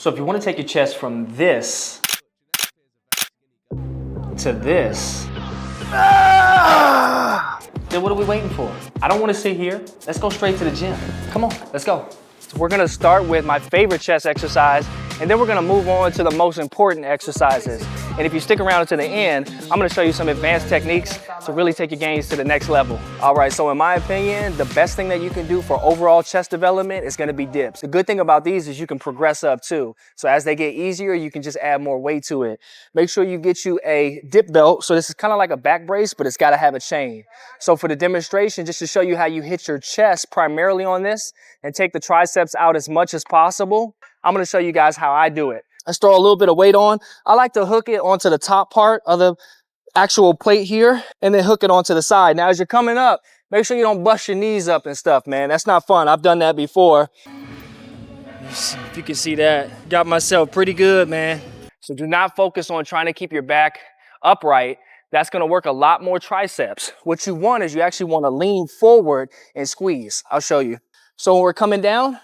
So if you want to take your chest from this to this, then what are we waiting for? I don't want to sit here. Let's go straight to the gym. Come on, let's go. So we're gonna start with my favorite chest exercise, and then we're gonna move on to the most important exercises. And if you stick around to the end, I'm gonna show you some advanced techniques to really take your gains to the next level. All right, so in my opinion, the best thing that you can do for overall chest development is gonna be dips. The good thing about these is you can progress up too. So as they get easier, you can just add more weight to it. Make sure you get you a dip belt. So this is kind of like a back brace, but it's gotta have a chain. So for the demonstration, just to show you how you hit your chest primarily on this and take the triceps out as much as possible, I'm gonna show you guys how I do it. Let's throw a little bit of weight on. I like to hook it onto the top part of the actual plate here and then hook it onto the side. Now, as you're coming up, make sure you don't bust your knees up and stuff, man. That's not fun. I've done that before. If you can see that, got myself pretty good, man. So do not focus on trying to keep your back upright. That's gonna work a lot more triceps. What you want is you actually wanna lean forward and squeeze. I'll show you. So when we're coming down,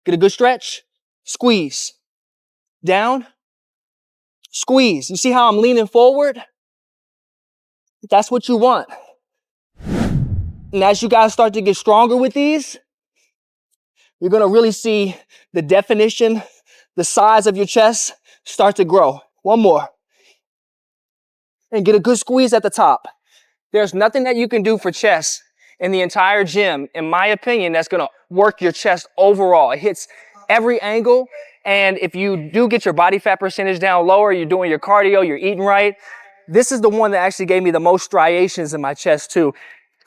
get a good stretch, squeeze. Down, squeeze. You see how I'm leaning forward? That's what you want. And as you guys start to get stronger with these, you're gonna really see the definition, the size of your chest start to grow. One more. And get a good squeeze at the top. There's nothing that you can do for chest in the entire gym, in my opinion, that's gonna work your chest overall. It hits every angle. And if you do get your body fat percentage down lower, you're doing your cardio, you're eating right, this is the one that actually gave me the most striations in my chest too,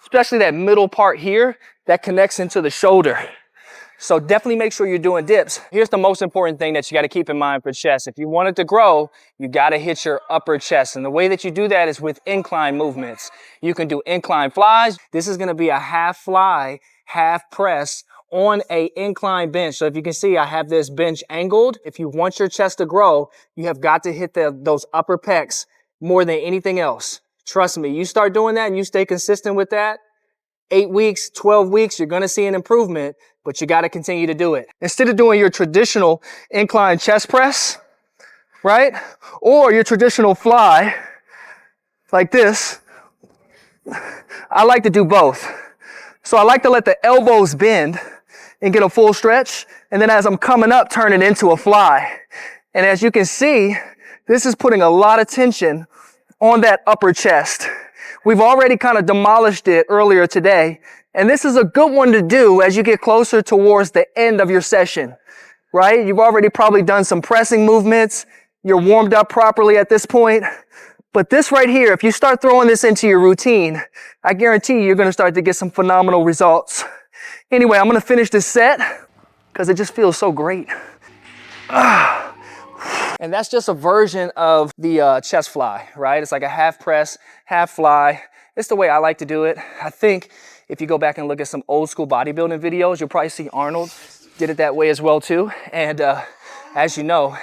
especially that middle part here that connects into the shoulder. So definitely make sure you're doing dips. Here's the most important thing that you got to keep in mind for chest. If you want it to grow, you got to hit your upper chest. And the way that you do that is with incline movements. You can do incline flies. This is going to be a half fly, half press on a incline bench. So if you can see, I have this bench angled. If you want your chest to grow, you have got to hit those upper pecs more than anything else. Trust me, you start doing that and you stay consistent with that, 8 weeks, 12 weeks, you're gonna see an improvement, but you gotta continue to do it. Instead of doing your traditional incline chest press, right? Or your traditional fly, like this, I like to do both. So I like to let the elbows bend and get a full stretch. And then as I'm coming up, turn it into a fly. And as you can see, this is putting a lot of tension on that upper chest. We've already kind of demolished it earlier today. And this is a good one to do as you get closer towards the end of your session, right? You've already probably done some pressing movements. You're warmed up properly at this point. But this right here, if you start throwing this into your routine, I guarantee you're going to start to get some phenomenal results. Anyway, I'm going to finish this set because it just feels so great. And that's just a version of the chest fly, right? It's like a half press, half fly. It's the way I like to do it. I think if you go back and look at some old school bodybuilding videos, you'll probably see Arnold did it that way as well too. And as you know,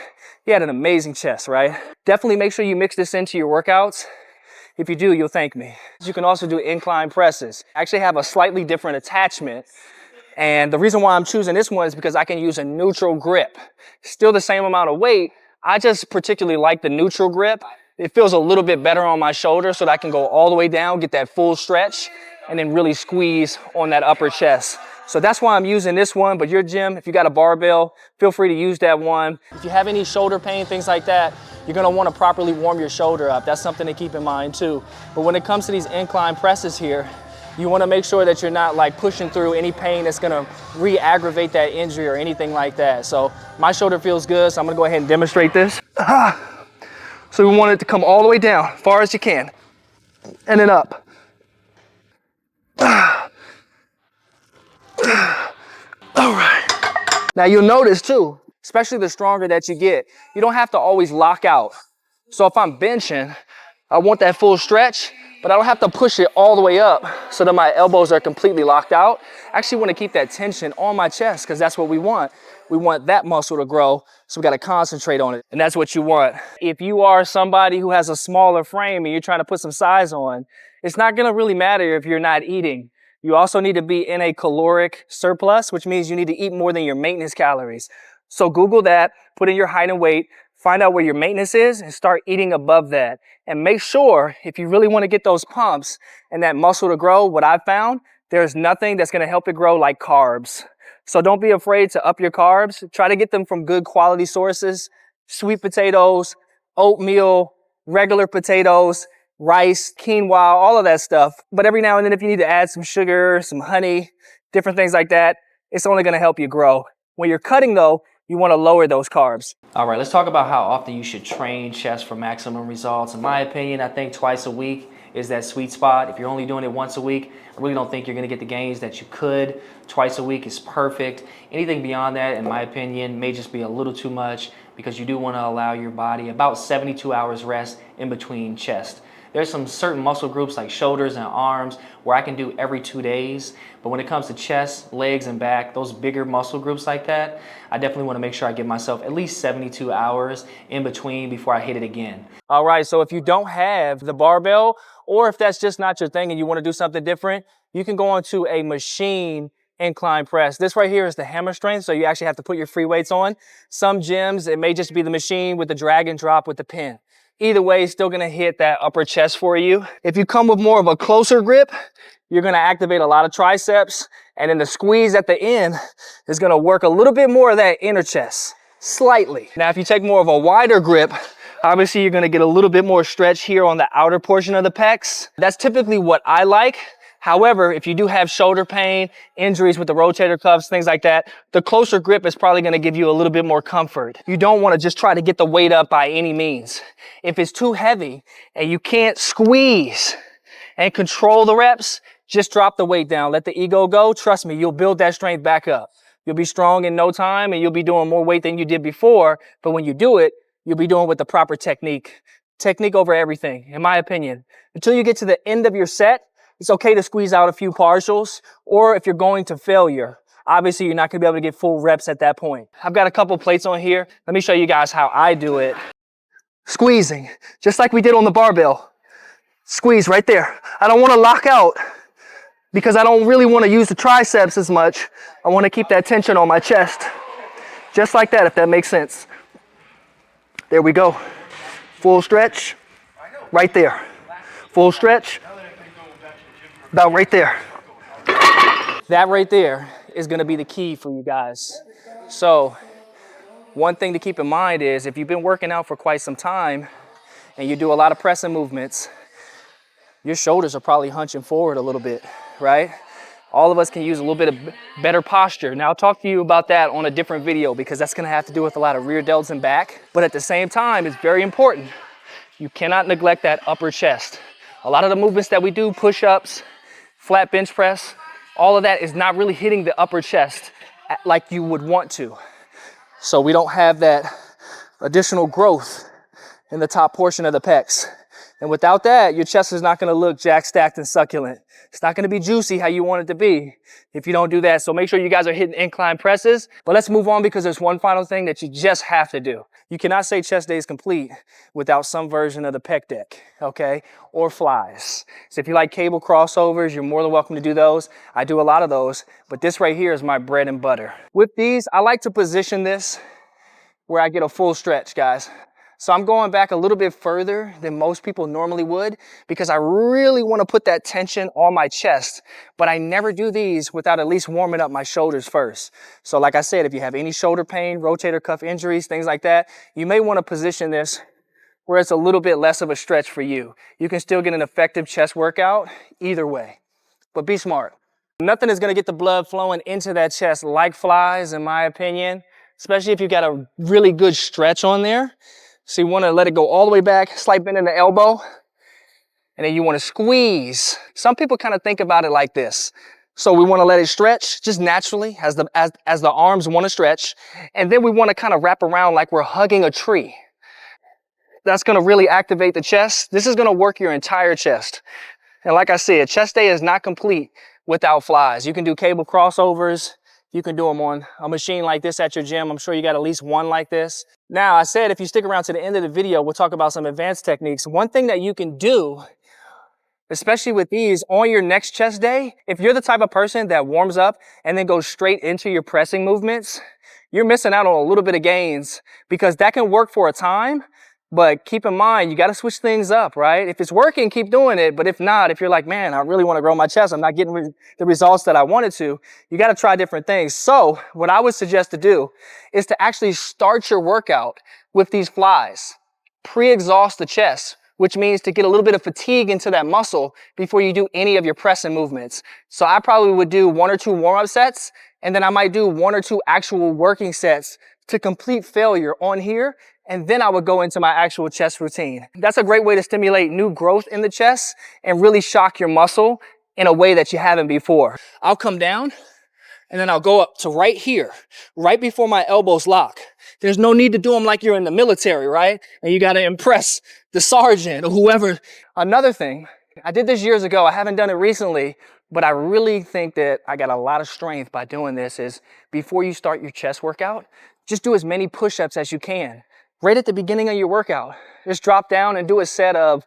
he had an amazing chest, right? Definitely make sure you mix this into your workouts. If you do, you'll thank me. You can also do incline presses. I actually have a slightly different attachment. And the reason why I'm choosing this one is because I can use a neutral grip. Still the same amount of weight. I just particularly like the neutral grip. It feels a little bit better on my shoulder so that I can go all the way down, get that full stretch, and then really squeeze on that upper chest. So that's why I'm using this one, but your gym, if you got a barbell, feel free to use that one. If you have any shoulder pain, things like that, you're gonna wanna properly warm your shoulder up. That's something to keep in mind too. But when it comes to these incline presses here, you wanna make sure that you're not like pushing through any pain that's gonna re-aggravate that injury or anything like that. So my shoulder feels good, so I'm gonna go ahead and demonstrate this. So we want it to come all the way down, far as you can, and then up. All right. Now you'll notice too, especially the stronger that you get, you don't have to always lock out. So if I'm benching, I want that full stretch, but I don't have to push it all the way up so that my elbows are completely locked out. I actually want to keep that tension on my chest because that's what we want. We want that muscle to grow, so we got to concentrate on it, and that's what you want. If you are somebody who has a smaller frame and you're trying to put some size on, it's not going to really matter if you're not eating. You also need to be in a caloric surplus, which means you need to eat more than your maintenance calories. So Google that, put in your height and weight, find out where your maintenance is and start eating above that. And make sure if you really want to get those pumps and that muscle to grow, what I've found, there's nothing that's going to help it grow like carbs. So don't be afraid to up your carbs. Try to get them from good quality sources, sweet potatoes, oatmeal, regular potatoes, rice, quinoa, all of that stuff. But every now and then if you need to add some sugar, some honey, different things like that, it's only going to help you grow. When you're cutting though, you want to lower those carbs. All right, let's talk about how often you should train chest for maximum results. In my opinion, I think twice a week is that sweet spot. If you're only doing it once a week, I really don't think you're going to get the gains that you could. Twice a week is perfect. Anything beyond that, in my opinion, may just be a little too much because you do want to allow your body about 72 hours rest in between chest. There's some certain muscle groups like shoulders and arms where I can do every 2 days. But when it comes to chest, legs, and back, those bigger muscle groups like that, I definitely want to make sure I give myself at least 72 hours in between before I hit it again. All right, so if you don't have the barbell, or if that's just not your thing and you want to do something different, you can go onto a machine incline press. This right here is the hammer strength, so you actually have to put your free weights on. Some gyms, it may just be the machine with the drag and drop with the pin. Either way, it's still gonna hit that upper chest for you. If you come with more of a closer grip, you're gonna activate a lot of triceps, and then the squeeze at the end is gonna work a little bit more of that inner chest, slightly. Now, if you take more of a wider grip, obviously you're gonna get a little bit more stretch here on the outer portion of the pecs. That's typically what I like. However, if you do have shoulder pain, injuries with the rotator cuffs, things like that, the closer grip is probably going to give you a little bit more comfort. You don't want to just try to get the weight up by any means. If it's too heavy and you can't squeeze and control the reps, just drop the weight down. Let the ego go. Trust me, you'll build that strength back up. You'll be strong in no time and you'll be doing more weight than you did before. But when you do it, you'll be doing it with the proper technique. Technique over everything, in my opinion. Until you get to the end of your set, it's okay to squeeze out a few partials, or if you're going to failure, obviously you're not gonna be able to get full reps at that point. I've got a couple plates on here. Let me show you guys how I do it. Squeezing, just like we did on the barbell. Squeeze right there. I don't wanna lock out because I don't really wanna use the triceps as much. I wanna keep that tension on my chest. Just like that, if that makes sense. There we go. Full stretch, right there. Full stretch. About right there. That right there is gonna be the key for you guys. So one thing to keep in mind is if you've been working out for quite some time and you do a lot of pressing movements, your shoulders are probably hunching forward a little bit, right? All of us can use a little bit of better posture. Now I'll talk to you about that on a different video because that's gonna have to do with a lot of rear delts and back. But at the same time, it's very important. You cannot neglect that upper chest. A lot of the movements that we do, push-ups, flat bench press, all of that is not really hitting the upper chest like you would want to. So we don't have that additional growth in the top portion of the pecs. And without that, your chest is not gonna look jack stacked and succulent. It's not gonna be juicy how you want it to be if you don't do that. So make sure you guys are hitting incline presses. But let's move on because there's one final thing that you just have to do. You cannot say chest day is complete without some version of the pec deck, okay? Or flies. So if you like cable crossovers, you're more than welcome to do those. I do a lot of those, but this right here is my bread and butter. With these, I like to position this where I get a full stretch, guys. So I'm going back a little bit further than most people normally would because I really want to put that tension on my chest, but I never do these without at least warming up my shoulders first. So like I said, if you have any shoulder pain, rotator cuff injuries, things like that, you may want to position this where it's a little bit less of a stretch for you. You can still get an effective chest workout either way, but be smart. Nothing is going to get the blood flowing into that chest like flies, in my opinion, especially if you got a really good stretch on there. So you want to let it go all the way back, slight bend in the elbow, and then you want to squeeze. Some people kind of think about it like this. So we want to let it stretch just naturally as the arms want to stretch, and then we want to kind of wrap around like we're hugging a tree. That's going to really activate the chest. This is going to work your entire chest. And like I said, chest day is not complete without flies. You can do cable crossovers. You can do them on a machine like this at your gym. I'm sure you got at least one like this. Now, I said if you stick around to the end of the video, we'll talk about some advanced techniques. One thing that you can do, especially with these, on your next chest day, if you're the type of person that warms up and then goes straight into your pressing movements, you're missing out on a little bit of gains because that can work for a time. But keep in mind, you got to switch things up, right? If it's working, keep doing it. But if not, if you're like, man, I really want to grow my chest, I'm not getting the results that I wanted to, you got to try different things. So what I would suggest to do is to actually start your workout with these flies. Pre-exhaust the chest, which means to get a little bit of fatigue into that muscle before you do any of your pressing movements. So I probably would do 1 or 2 warm-up sets, and then I might do 1 or 2 actual working sets to complete failure on here. And then I would go into my actual chest routine. That's a great way to stimulate new growth in the chest and really shock your muscle in a way that you haven't before. I'll come down and then I'll go up to right here, right before my elbows lock. There's no need to do them like you're in the military, right? And you got to impress the sergeant or whoever. Another thing, I did this years ago. I haven't done it recently, but I really think that I got a lot of strength by doing this is before you start your chest workout, just do as many push-ups as you can. Right at the beginning of your workout, just drop down and do a set of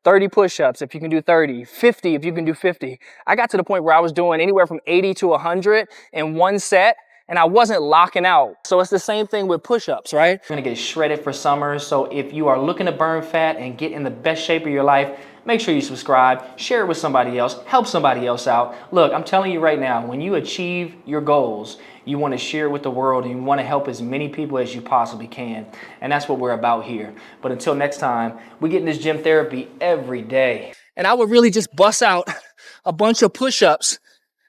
30 push-ups if you can do 30, 50 if you can do 50. I got to the point where I was doing anywhere from 80 to 100 in one set, and I wasn't locking out. So it's the same thing with push-ups, right? You're gonna get shredded for summer, so if you are looking to burn fat and get in the best shape of your life, make sure you subscribe, share it with somebody else, help somebody else out. Look, I'm telling you right now, when you achieve your goals, you want to share it with the world and you want to help as many people as you possibly can. And that's what we're about here. But until next time, we get in this gym therapy every day. And I would really just bust out a bunch of push-ups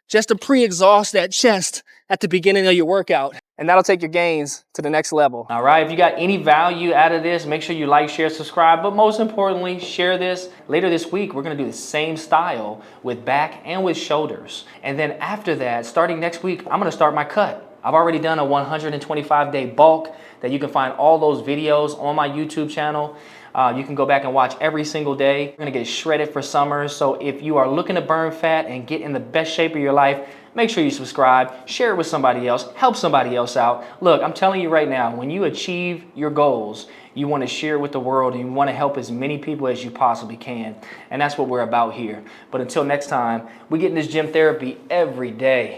just to pre-exhaust that chest at the beginning of your workout. And that'll take your gains to the next level. All right, if you got any value out of this, make sure you like, share, subscribe, but most importantly, share this. Later this week, we're gonna do the same style with back and with shoulders. And then after that, starting next week, I'm gonna start my cut. I've already done a 125-day bulk that you can find all those videos on my YouTube channel. You can go back and watch every single day. We're gonna get shredded for summer. So if you are looking to burn fat and get in the best shape of your life, make sure you subscribe, share it with somebody else, help somebody else out. Look, I'm telling you right now, when you achieve your goals, you want to share it with the world and you want to help as many people as you possibly can. And that's what we're about here. But until next time, we get in this gym therapy every day.